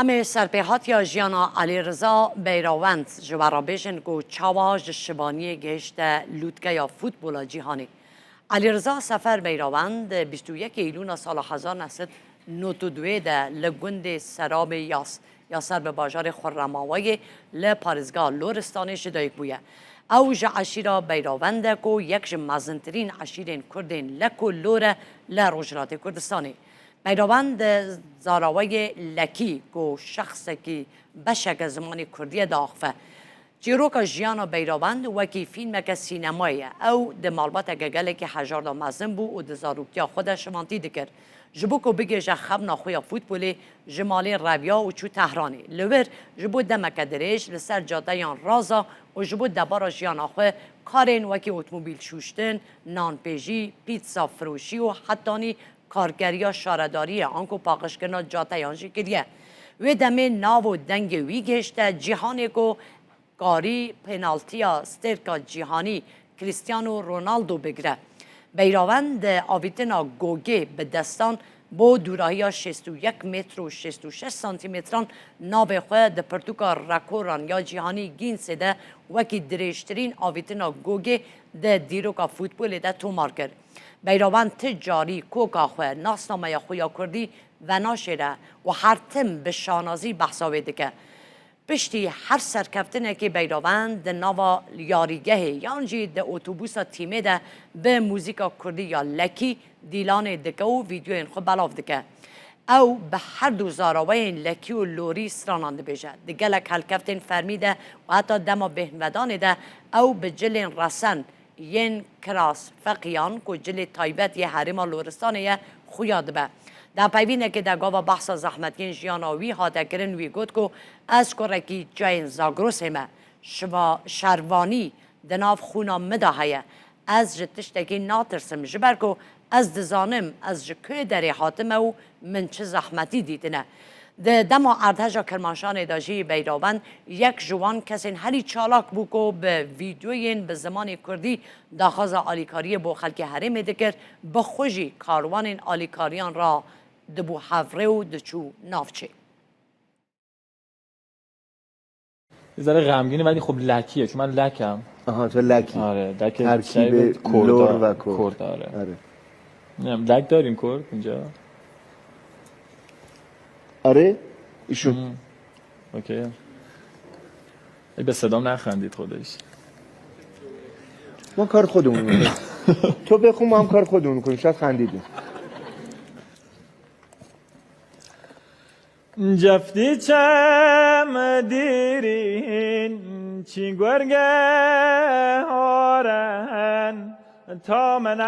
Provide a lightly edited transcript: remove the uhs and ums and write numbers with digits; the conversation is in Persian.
اما سرپیهات یا جیانا علیرضا بیراوند جوارا بیشن گو چاواج شبانی گشت لûtkeya فوتبولا جهانی. علیرضا سفر بیراوند 21 ایلون سال 1992 ده لگوند سراب یاس یا سر به باجار خرماوی لپارزگاه لورستانی شدایک بویه. اوج عشیره بیراونده کو یک مزنترین عشیرین کردین لکو لوره لروجرات کردستانی. بیراوند زاراوی لکی کو شخص کی بشک زمانی کردی داخفه. جیروکا جیانا بیراوند وکی فیلم که سینمایی او دمالبات گگله که هزار دا مزن بو و دزاروکتیا خود شمانتی دکر. جبو کو بگه جه خب نخویا فوتبولی جمالی رویا و چو تهرانی. لور جبو دمک دریج لسر جادهیان رازا و جبو دبارا جیان آخوه کارین وکی اتومبیل شوشتن، نانپیجی، پیتزا فروشی و حتانی کارگریا شارداری آنکو پاقشکنا جادهیان جکریه. و دمه ناو و دنگ وی گشته جهانی کو کاری پنالتیا سترکا جهانی کریستیانو رونالدو بگره. بیراوند آویتنا گوگه به دستان با دوراهی 61 متر و 66 سانتی متران ناو خواه ده پرتوکا رکوران یا جهانی گینس ده وکی دریشترین آویتنا گوگه ده دیروکا فوتبول ده تومار کرد. بیراوند تجاری کوکا خواه ناسنامه خویا کردی و ناشره و هر تم به شانازی بحثاوی دکه. پشتی هر سرکفتنه که بیراوند نوا یاریگه یانجی ده اتوبوسا تیمه ده به موزیکا کردی یا لکی دیلان دکه و ویدیوین خود بلاف دکه. او به هر دو زاراوین لکی و لوری سرانانده بیشه. ده گلک هلکفتن فرمیده و حتی دما بهنودانه ده او به جلین رسن ین کراس فقیان که جل تایبت یه حریم لورستانه یه خویاد به. در پیوینه که در گاوا بحثا زحمتین جیاناوی هاته کرن وی گود که از کرکی جاین زاگروس همه شروانی دناف خونا مداهیه از جتشتکی ناترسم جبر که از دزانم از جکوی دری حاتمه و من چه زحمتی دیدنه. ده دما اردهجا کرمانشان داجی بیراوند یک جوان کسین هری چالاک بو که به ویدیوین به زمان کردی داخاز آلیکاری با خلک حرم دکر به خوشی کاروان آلیکاریان را دبو حفره و دچو نافچه. یه ذره غمگینه ولی خب لکیه چون من لکم. آها تو لکی. آره لک ترکیب لور و کرد. آره. نمیدونم لک داریم کرد اینجا. آره ایشون. اوکی. به صدام نخندید خودش. ما کار خودمون میکنیم. تو بخون ما هم کار خودمون میکنیم شاید خندیدیم. جفتی چم دیرین چی گرگه هارن تا من